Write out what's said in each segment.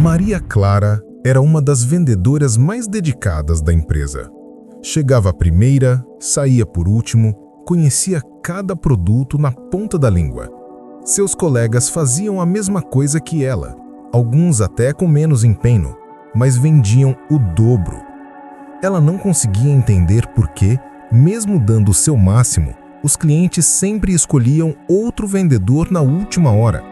Maria Clara era uma das vendedoras mais dedicadas da empresa. Chegava primeira, saía por último, conhecia cada produto na ponta da língua. Seus colegas faziam a mesma coisa que ela, alguns até com menos empenho, mas vendiam o dobro. Ela não conseguia entender por que, mesmo dando o seu máximo, os clientes sempre escolhiam outro vendedor na última hora.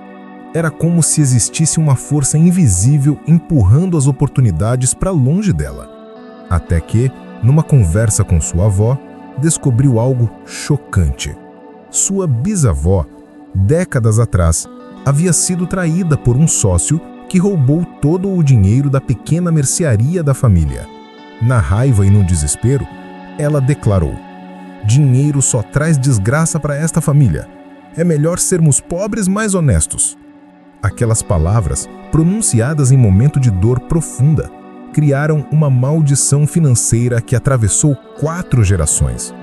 Era como se existisse uma força invisível empurrando as oportunidades para longe dela. Até que, numa conversa com sua avó, descobriu algo chocante. Sua bisavó, décadas atrás, havia sido traída por um sócio que roubou todo o dinheiro da pequena mercearia da família. Na raiva e no desespero, ela declarou: "Dinheiro só traz desgraça para esta família. É melhor sermos pobres, mais honestos." Aquelas palavras, pronunciadas em momento de dor profunda, criaram uma maldição financeira que atravessou 4 gerações.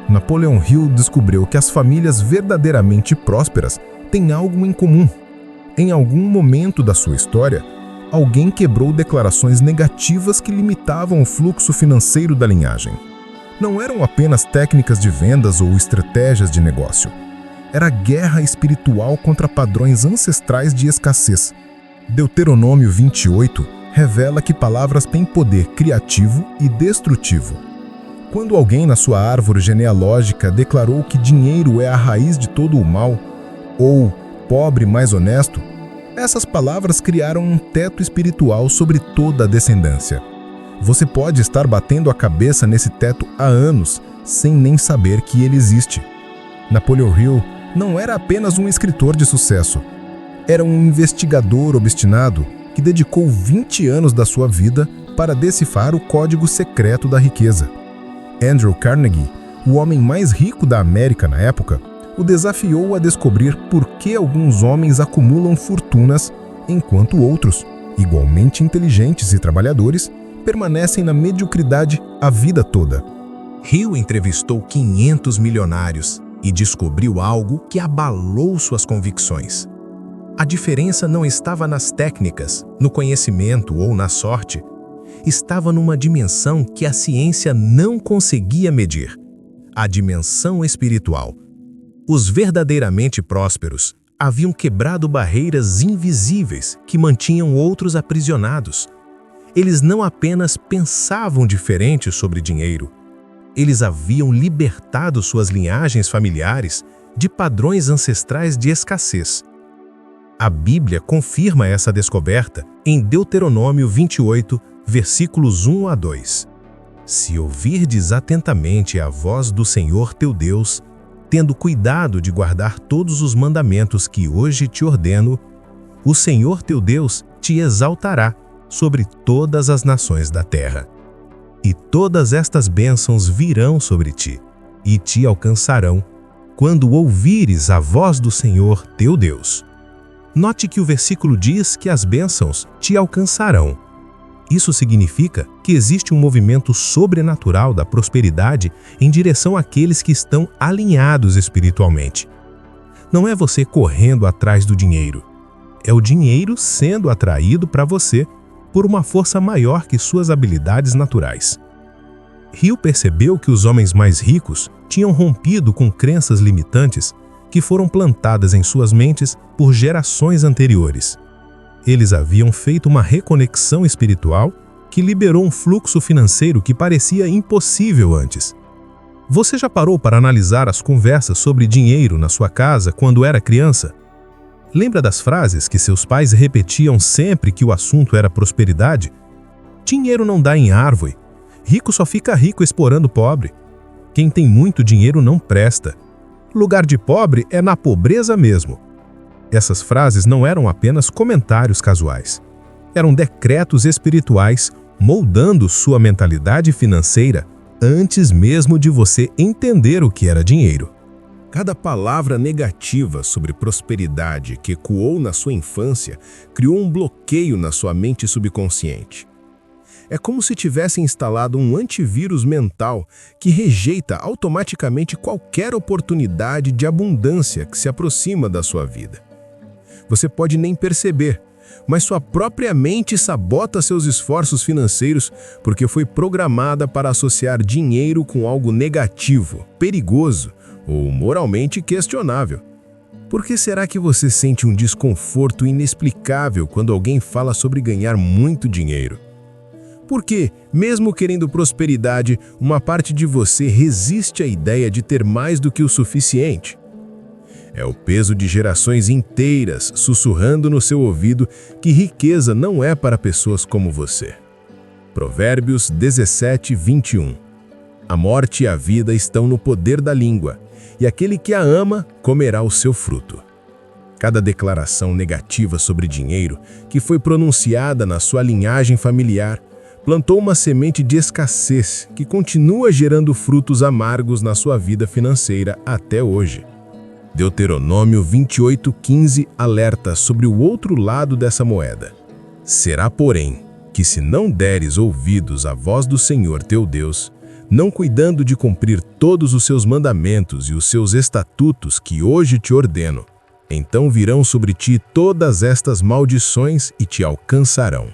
Napoleon Hill descobriu que as famílias verdadeiramente prósperas têm algo em comum. Em algum momento da sua história, alguém quebrou declarações negativas que limitavam o fluxo financeiro da linhagem. Não eram apenas técnicas de vendas ou estratégias de negócio. Era guerra espiritual contra padrões ancestrais de escassez. Deuteronômio 28 revela que palavras têm poder criativo e destrutivo. Quando alguém na sua árvore genealógica declarou que dinheiro é a raiz de todo o mal, ou pobre mais honesto, essas palavras criaram um teto espiritual sobre toda a descendência. Você pode estar batendo a cabeça nesse teto há anos, sem nem saber que ele existe. Napoleon Hill não era apenas um escritor de sucesso. Era um investigador obstinado que dedicou 20 anos da sua vida para decifrar o código secreto da riqueza. Andrew Carnegie, o homem mais rico da América na época, o desafiou a descobrir por que alguns homens acumulam fortunas enquanto outros, igualmente inteligentes e trabalhadores, permanecem na mediocridade a vida toda. Hill entrevistou 500 milionários e descobriu algo que abalou suas convicções. A diferença não estava nas técnicas, no conhecimento ou na sorte. Estava numa dimensão que a ciência não conseguia medir: a dimensão espiritual. Os verdadeiramente prósperos haviam quebrado barreiras invisíveis que mantinham outros aprisionados. Eles não apenas pensavam diferente sobre dinheiro, eles haviam libertado suas linhagens familiares de padrões ancestrais de escassez. A Bíblia confirma essa descoberta em Deuteronômio 28, versículos 1 a 2. Se ouvirdes atentamente a voz do Senhor teu Deus, tendo cuidado de guardar todos os mandamentos que hoje te ordeno, o Senhor teu Deus te exaltará sobre todas as nações da terra. E todas estas bênçãos virão sobre ti, e te alcançarão, quando ouvires a voz do Senhor teu Deus. Note que o versículo diz que as bênçãos te alcançarão. Isso significa que existe um movimento sobrenatural da prosperidade em direção àqueles que estão alinhados espiritualmente. Não é você correndo atrás do dinheiro. É o dinheiro sendo atraído para você por uma força maior que suas habilidades naturais. Hill percebeu que os homens mais ricos tinham rompido com crenças limitantes que foram plantadas em suas mentes por gerações anteriores. Eles haviam feito uma reconexão espiritual que liberou um fluxo financeiro que parecia impossível antes. Você já parou para analisar as conversas sobre dinheiro na sua casa quando era criança? Lembra das frases que seus pais repetiam sempre que o assunto era prosperidade? Dinheiro não dá em árvore. Rico só fica rico explorando pobre. Quem tem muito dinheiro não presta. Lugar de pobre é na pobreza mesmo. Essas frases não eram apenas comentários casuais. Eram decretos espirituais moldando sua mentalidade financeira antes mesmo de você entender o que era dinheiro. Cada palavra negativa sobre prosperidade que ecoou na sua infância criou um bloqueio na sua mente subconsciente. É como se tivesse instalado um antivírus mental que rejeita automaticamente qualquer oportunidade de abundância que se aproxima da sua vida. Você pode nem perceber, mas sua própria mente sabota seus esforços financeiros porque foi programada para associar dinheiro com algo negativo, perigoso ou moralmente questionável. Por que será que você sente um desconforto inexplicável quando alguém fala sobre ganhar muito dinheiro? Por que, mesmo querendo prosperidade, uma parte de você resiste à ideia de ter mais do que o suficiente? É o peso de gerações inteiras sussurrando no seu ouvido que riqueza não é para pessoas como você. Provérbios 17:21. A morte e a vida estão no poder da língua, e aquele que a ama comerá o seu fruto. Cada declaração negativa sobre dinheiro que foi pronunciada na sua linhagem familiar plantou uma semente de escassez que continua gerando frutos amargos na sua vida financeira até hoje. Deuteronômio 28:15 alerta sobre o outro lado dessa moeda. Será, porém, que se não deres ouvidos à voz do Senhor teu Deus, não cuidando de cumprir todos os seus mandamentos e os seus estatutos que hoje te ordeno, então virão sobre ti todas estas maldições e te alcançarão.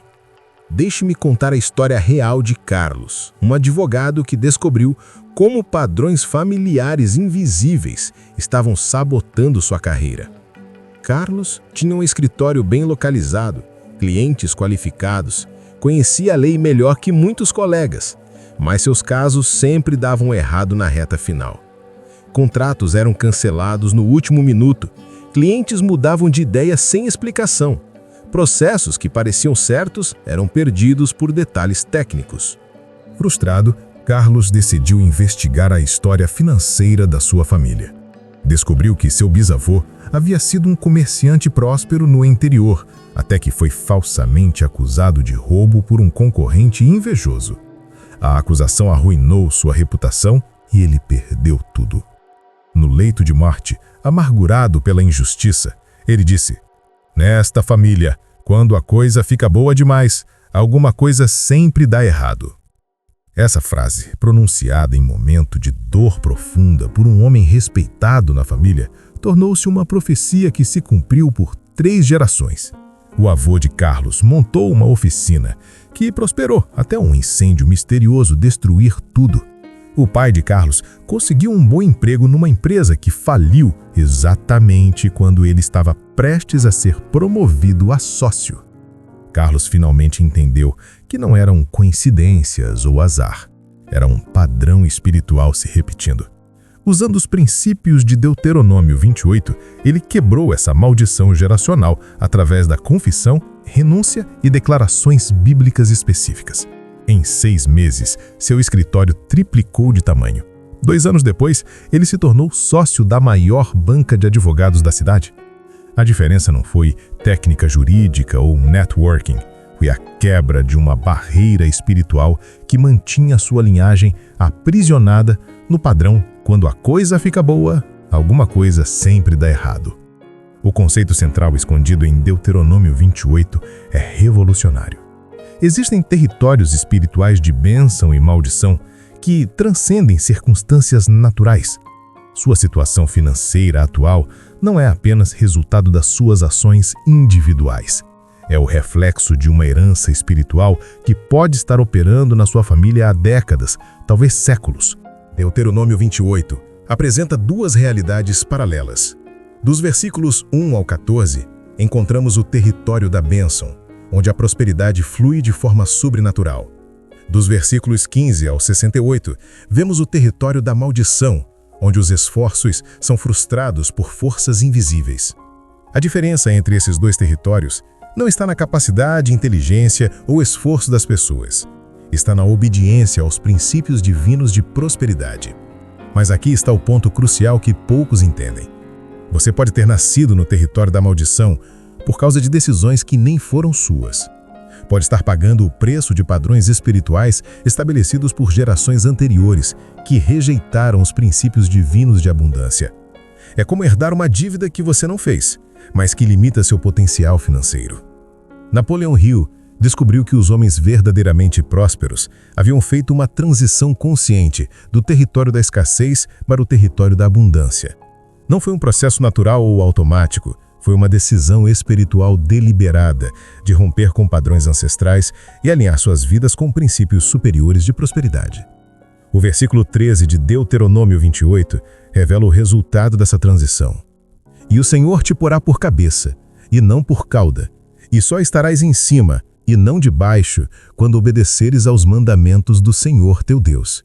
Deixe-me contar a história real de Carlos, um advogado que descobriu como padrões familiares invisíveis estavam sabotando sua carreira. Carlos tinha um escritório bem localizado, clientes qualificados, conhecia a lei melhor que muitos colegas, mas seus casos sempre davam errado na reta final. Contratos eram cancelados no último minuto, clientes mudavam de ideia sem explicação. Processos que pareciam certos eram perdidos por detalhes técnicos. Frustrado, Carlos decidiu investigar a história financeira da sua família. Descobriu que seu bisavô havia sido um comerciante próspero no interior, até que foi falsamente acusado de roubo por um concorrente invejoso. A acusação arruinou sua reputação e ele perdeu tudo. No leito de morte, amargurado pela injustiça, ele disse: "Nesta família, quando a coisa fica boa demais, alguma coisa sempre dá errado." Essa frase, pronunciada em momento de dor profunda por um homem respeitado na família, tornou-se uma profecia que se cumpriu por 3 gerações. O avô de Carlos montou uma oficina que prosperou até um incêndio misterioso destruir tudo. O pai de Carlos conseguiu um bom emprego numa empresa que faliu exatamente quando ele estava prestes a ser promovido a sócio. Carlos finalmente entendeu que não eram coincidências ou azar. Era um padrão espiritual se repetindo. Usando os princípios de Deuteronômio 28, ele quebrou essa maldição geracional através da confissão, renúncia e declarações bíblicas específicas. Em 6 meses, seu escritório triplicou de tamanho. 2 anos depois, ele se tornou sócio da maior banca de advogados da cidade. A diferença não foi técnica jurídica ou networking, foi a quebra de uma barreira espiritual que mantinha sua linhagem aprisionada no padrão: quando a coisa fica boa, alguma coisa sempre dá errado. O conceito central escondido em Deuteronômio 28 é revolucionário. Existem territórios espirituais de bênção e maldição que transcendem circunstâncias naturais. Sua situação financeira atual não é apenas resultado das suas ações individuais. É o reflexo de uma herança espiritual que pode estar operando na sua família há décadas, talvez séculos. Deuteronômio 28 apresenta 2 realidades paralelas. Dos versículos 1 ao 14, encontramos o território da bênção, onde a prosperidade flui de forma sobrenatural. Dos versículos 15 ao 68, vemos o território da maldição, onde os esforços são frustrados por forças invisíveis. A diferença entre esses 2 territórios não está na capacidade, inteligência ou esforço das pessoas. Está na obediência aos princípios divinos de prosperidade. Mas aqui está o ponto crucial que poucos entendem. Você pode ter nascido no território da maldição por causa de decisões que nem foram suas. Pode estar pagando o preço de padrões espirituais estabelecidos por gerações anteriores que rejeitaram os princípios divinos de abundância. É como herdar uma dívida que você não fez, mas que limita seu potencial financeiro. Napoleão Hill descobriu que os homens verdadeiramente prósperos haviam feito uma transição consciente do território da escassez para o território da abundância. Não foi um processo natural ou automático, Foi uma decisão espiritual deliberada de romper com padrões ancestrais e alinhar suas vidas com princípios superiores de prosperidade. O versículo 13 de Deuteronômio 28 revela o resultado dessa transição. E o Senhor te porá por cabeça, e não por cauda, e só estarás em cima, e não debaixo, quando obedeceres aos mandamentos do Senhor teu Deus.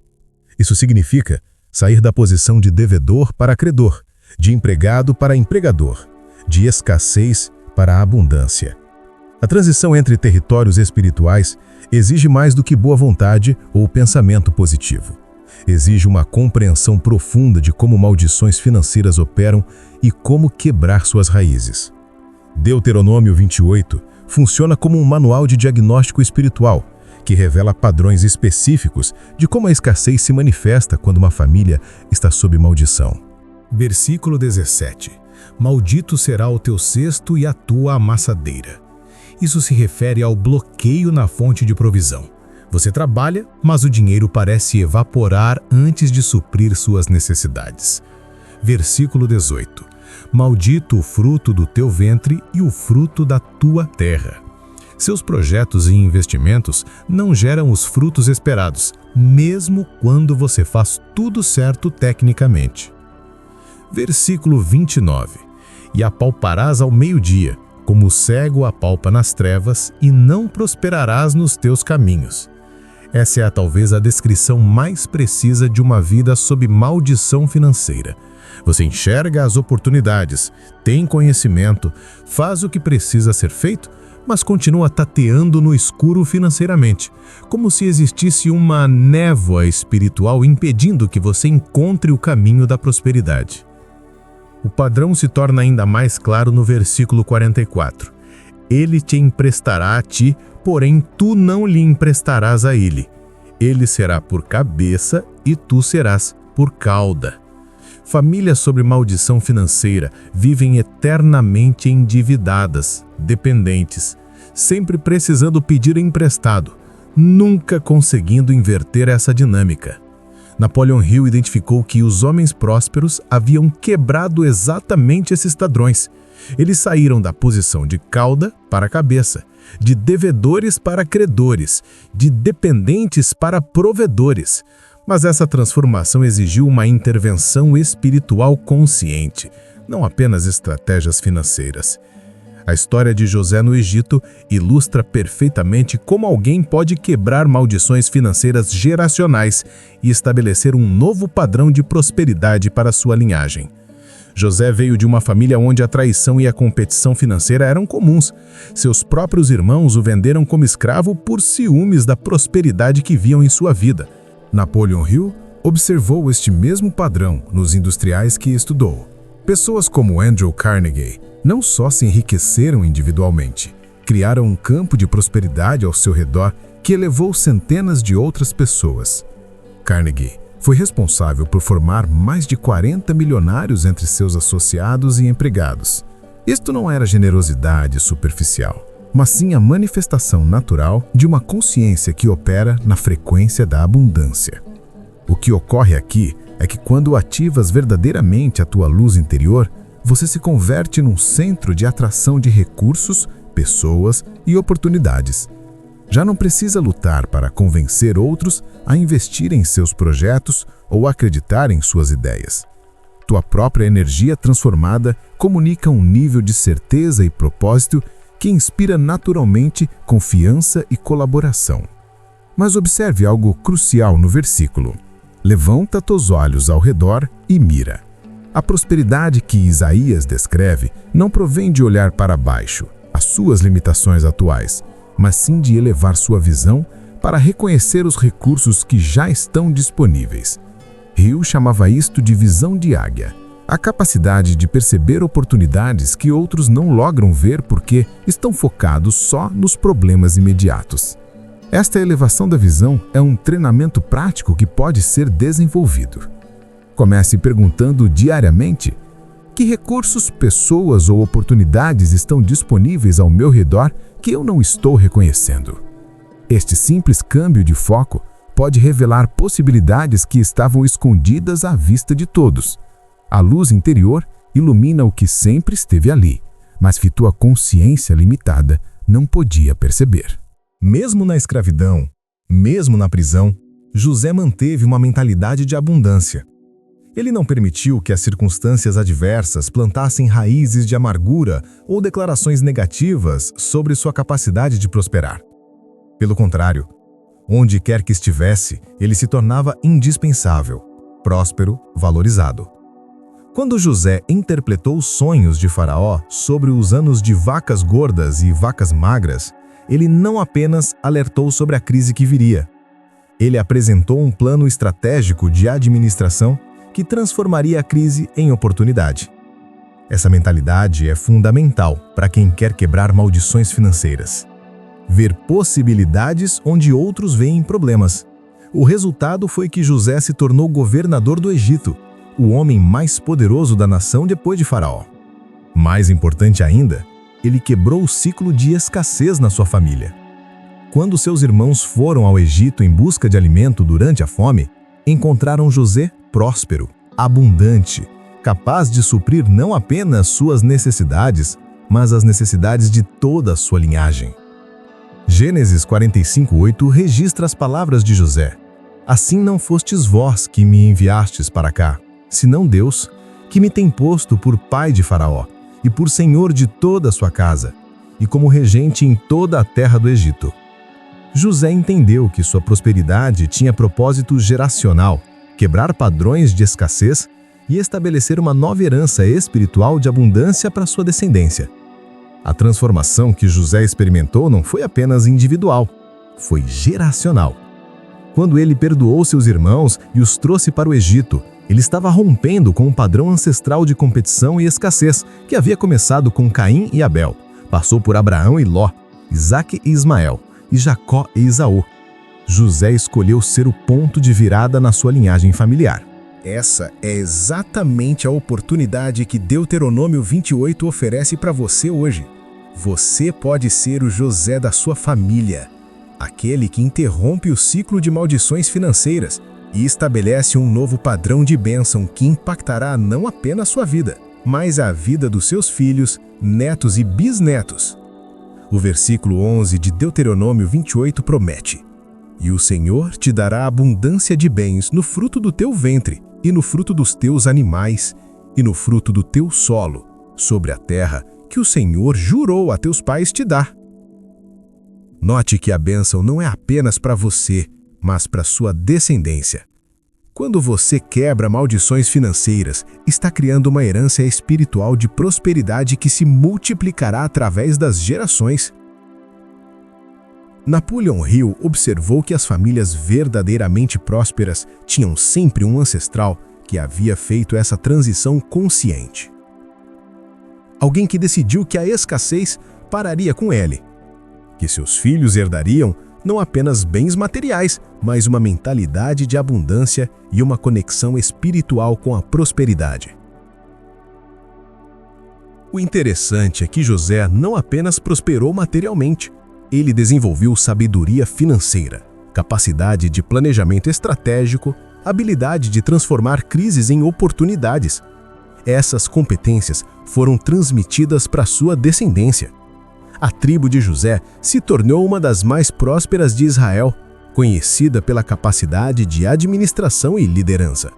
Isso significa sair da posição de devedor para credor, de empregado para empregador, de escassez para abundância. A transição entre territórios espirituais exige mais do que boa vontade ou pensamento positivo. Exige uma compreensão profunda de como maldições financeiras operam e como quebrar suas raízes. Deuteronômio 28 funciona como um manual de diagnóstico espiritual, que revela padrões específicos de como a escassez se manifesta quando uma família está sob maldição. Versículo 17. Maldito será o teu cesto e a tua amassadeira. Isso se refere ao bloqueio na fonte de provisão. Você trabalha, mas o dinheiro parece evaporar antes de suprir suas necessidades. Versículo 18. Maldito o fruto do teu ventre e o fruto da tua terra. Seus projetos e investimentos não geram os frutos esperados, mesmo quando você faz tudo certo tecnicamente. Versículo 29. E apalparás ao meio-dia, como o cego apalpa nas trevas, e não prosperarás nos teus caminhos. Essa é talvez a descrição mais precisa de uma vida sob maldição financeira. Você enxerga as oportunidades, tem conhecimento, faz o que precisa ser feito, mas continua tateando no escuro financeiramente, como se existisse uma névoa espiritual impedindo que você encontre o caminho da prosperidade. O padrão se torna ainda mais claro no versículo 44. Ele te emprestará a ti, porém tu não lhe emprestarás a ele. Ele será por cabeça e tu serás por cauda. Famílias sob maldição financeira vivem eternamente endividadas, dependentes, sempre precisando pedir emprestado, nunca conseguindo inverter essa dinâmica. Napoleon Hill identificou que os homens prósperos haviam quebrado exatamente esses padrões. Eles saíram da posição de cauda para cabeça, de devedores para credores, de dependentes para provedores. Mas essa transformação exigiu uma intervenção espiritual consciente, não apenas estratégias financeiras. A história de José no Egito ilustra perfeitamente como alguém pode quebrar maldições financeiras geracionais e estabelecer um novo padrão de prosperidade para sua linhagem. José veio de uma família onde a traição e a competição financeira eram comuns. Seus próprios irmãos o venderam como escravo por ciúmes da prosperidade que viam em sua vida. Napoleon Hill observou este mesmo padrão nos industriais que estudou. Pessoas como Andrew Carnegie não só se enriqueceram individualmente, criaram um campo de prosperidade ao seu redor que elevou centenas de outras pessoas. Carnegie foi responsável por formar mais de 40 milionários entre seus associados e empregados. Isto não era generosidade superficial, mas sim a manifestação natural de uma consciência que opera na frequência da abundância. O que ocorre aqui é que quando ativas verdadeiramente a tua luz interior, você se converte num centro de atração de recursos, pessoas e oportunidades. Já não precisa lutar para convencer outros a investir em seus projetos ou acreditar em suas ideias. Tua própria energia transformada comunica um nível de certeza e propósito que inspira naturalmente confiança e colaboração. Mas observe algo crucial no versículo. Levanta teus olhos ao redor e mira. A prosperidade que Isaías descreve não provém de olhar para baixo, as suas limitações atuais, mas sim de elevar sua visão para reconhecer os recursos que já estão disponíveis. Hill chamava isto de visão de águia, a capacidade de perceber oportunidades que outros não logram ver porque estão focados só nos problemas imediatos. Esta elevação da visão é um treinamento prático que pode ser desenvolvido. Comece perguntando diariamente: que recursos, pessoas ou oportunidades estão disponíveis ao meu redor que eu não estou reconhecendo? Este simples câmbio de foco pode revelar possibilidades que estavam escondidas à vista de todos. A luz interior ilumina o que sempre esteve ali, mas que tua consciência limitada não podia perceber. Mesmo na escravidão, mesmo na prisão, José manteve uma mentalidade de abundância. Ele não permitiu que as circunstâncias adversas plantassem raízes de amargura ou declarações negativas sobre sua capacidade de prosperar. Pelo contrário, onde quer que estivesse, ele se tornava indispensável, próspero, valorizado. Quando José interpretou os sonhos de Faraó sobre os anos de vacas gordas e vacas magras, ele não apenas alertou sobre a crise que viria. Ele apresentou um plano estratégico de administração que transformaria a crise em oportunidade. Essa mentalidade é fundamental para quem quer quebrar maldições financeiras. Ver possibilidades onde outros veem problemas. O resultado foi que José se tornou governador do Egito, o homem mais poderoso da nação depois de Faraó. Mais importante ainda, ele quebrou o ciclo de escassez na sua família. Quando seus irmãos foram ao Egito em busca de alimento durante a fome, encontraram José próspero, abundante, capaz de suprir não apenas suas necessidades, mas as necessidades de toda a sua linhagem. Gênesis 45:8 registra as palavras de José: Assim não fostes vós que me enviastes para cá, senão Deus, que me tem posto por pai de Faraó, e por senhor de toda a sua casa, e como regente em toda a terra do Egito. José entendeu que sua prosperidade tinha propósito geracional, quebrar padrões de escassez e estabelecer uma nova herança espiritual de abundância para sua descendência. A transformação que José experimentou não foi apenas individual, foi geracional. Quando ele perdoou seus irmãos e os trouxe para o Egito, ele estava rompendo com um padrão ancestral de competição e escassez que havia começado com Caim e Abel, passou por Abraão e Ló, Isaque e Ismael, e Jacó e Esaú. José escolheu ser o ponto de virada na sua linhagem familiar. Essa é exatamente a oportunidade que Deuteronômio 28 oferece para você hoje. Você pode ser o José da sua família, aquele que interrompe o ciclo de maldições financeiras e estabelece um novo padrão de bênção que impactará não apenas sua vida, mas a vida dos seus filhos, netos e bisnetos. O versículo 11 de Deuteronômio 28 promete: E o Senhor te dará abundância de bens no fruto do teu ventre, e no fruto dos teus animais, e no fruto do teu solo, sobre a terra que o Senhor jurou a teus pais te dar. Note que a bênção não é apenas para você, mas para sua descendência. Quando você quebra maldições financeiras, está criando uma herança espiritual de prosperidade que se multiplicará através das gerações. Napoleon Hill observou que as famílias verdadeiramente prósperas tinham sempre um ancestral que havia feito essa transição consciente. Alguém que decidiu que a escassez pararia com ele, que seus filhos herdariam não apenas bens materiais, mas uma mentalidade de abundância e uma conexão espiritual com a prosperidade. O interessante é que José não apenas prosperou materialmente, ele desenvolveu sabedoria financeira, capacidade de planejamento estratégico, habilidade de transformar crises em oportunidades. Essas competências foram transmitidas para sua descendência. A tribo de José se tornou uma das mais prósperas de Israel, conhecida pela capacidade de administração e liderança.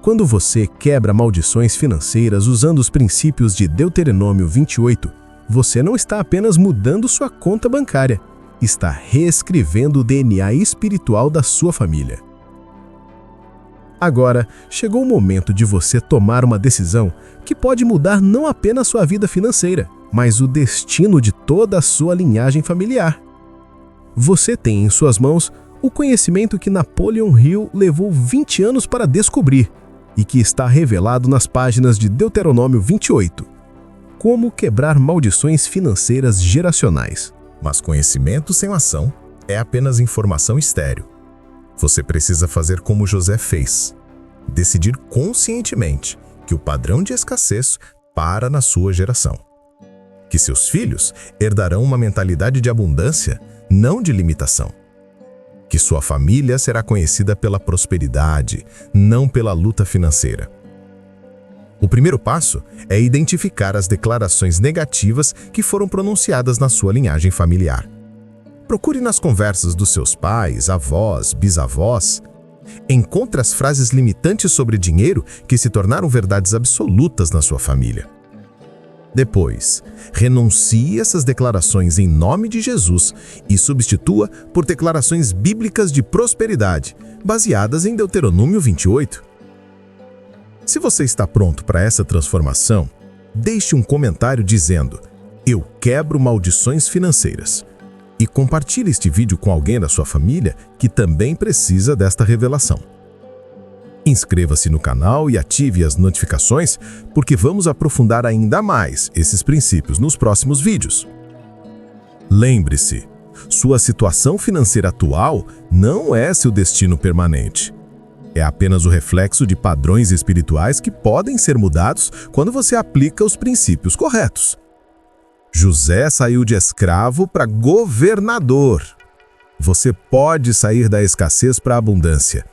Quando você quebra maldições financeiras usando os princípios de Deuteronômio 28, você não está apenas mudando sua conta bancária, está reescrevendo o DNA espiritual da sua família. Agora, chegou o momento de você tomar uma decisão que pode mudar não apenas sua vida financeira, mas o destino de toda a sua linhagem familiar. Você tem em suas mãos o conhecimento que Napoleon Hill levou 20 anos para descobrir e que está revelado nas páginas de Deuteronômio 28. Como quebrar maldições financeiras geracionais. Mas conhecimento sem ação é apenas informação estéril. Você precisa fazer como José fez. Decidir conscientemente que o padrão de escassez para na sua geração. Que seus filhos herdarão uma mentalidade de abundância, não de limitação. Que sua família será conhecida pela prosperidade, não pela luta financeira. O primeiro passo é identificar as declarações negativas que foram pronunciadas na sua linhagem familiar. Procure nas conversas dos seus pais, avós, bisavós. Encontre as frases limitantes sobre dinheiro que se tornaram verdades absolutas na sua família. Depois, renuncie essas declarações em nome de Jesus e substitua por declarações bíblicas de prosperidade, baseadas em Deuteronômio 28. Se você está pronto para essa transformação, deixe um comentário dizendo: "Eu quebro maldições financeiras", e compartilhe este vídeo com alguém da sua família que também precisa desta revelação. Inscreva-se no canal e ative as notificações, porque vamos aprofundar ainda mais esses princípios nos próximos vídeos. Lembre-se, sua situação financeira atual não é seu destino permanente. É apenas o reflexo de padrões espirituais que podem ser mudados quando você aplica os princípios corretos. José saiu de escravo para governador. Você pode sair da escassez para a abundância.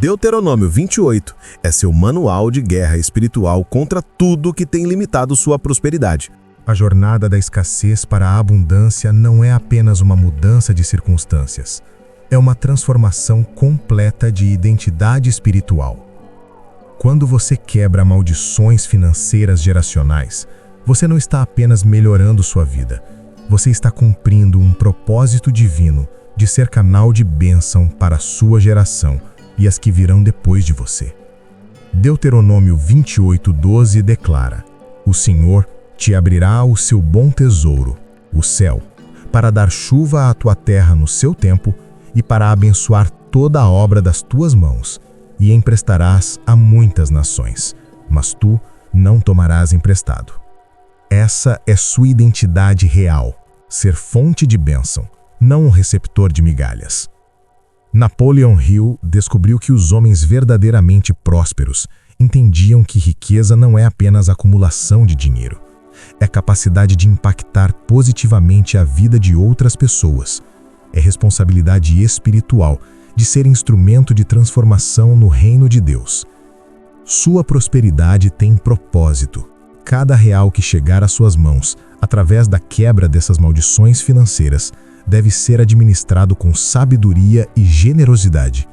Deuteronômio 28 é seu manual de guerra espiritual contra tudo que tem limitado sua prosperidade. A jornada da escassez para a abundância não é apenas uma mudança de circunstâncias. É uma transformação completa de identidade espiritual. Quando você quebra maldições financeiras geracionais, você não está apenas melhorando sua vida. Você está cumprindo um propósito divino de ser canal de bênção para a sua geração e as que virão depois de você. Deuteronômio 28:12 declara: "O Senhor te abrirá o seu bom tesouro, o céu, para dar chuva à tua terra no seu tempo e para abençoar toda a obra das tuas mãos, e emprestarás a muitas nações, mas tu não tomarás emprestado." Essa é sua identidade real, ser fonte de bênção, não um receptor de migalhas. Napoleon Hill descobriu que os homens verdadeiramente prósperos entendiam que riqueza não é apenas acumulação de dinheiro, é capacidade de impactar positivamente a vida de outras pessoas. É responsabilidade espiritual de ser instrumento de transformação no reino de Deus. Sua prosperidade tem propósito. Cada real que chegar às suas mãos, através da quebra dessas maldições financeiras, deve ser administrado com sabedoria e generosidade.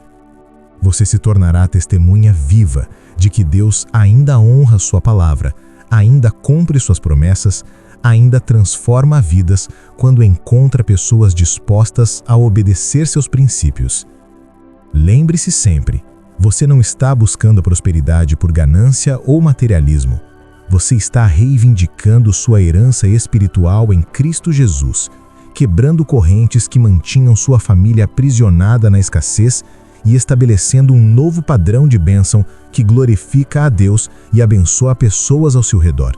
Você se tornará testemunha viva de que Deus ainda honra sua palavra, ainda cumpre suas promessas, ainda transforma vidas quando encontra pessoas dispostas a obedecer seus princípios. Lembre-se sempre, você não está buscando a prosperidade por ganância ou materialismo. Você está reivindicando sua herança espiritual em Cristo Jesus, quebrando correntes que mantinham sua família aprisionada na escassez e estabelecendo um novo padrão de bênção que glorifica a Deus e abençoa pessoas ao seu redor.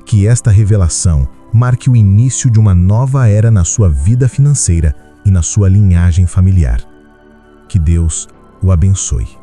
Que esta revelação marque o início de uma nova era na sua vida financeira e na sua linhagem familiar. Que Deus o abençoe.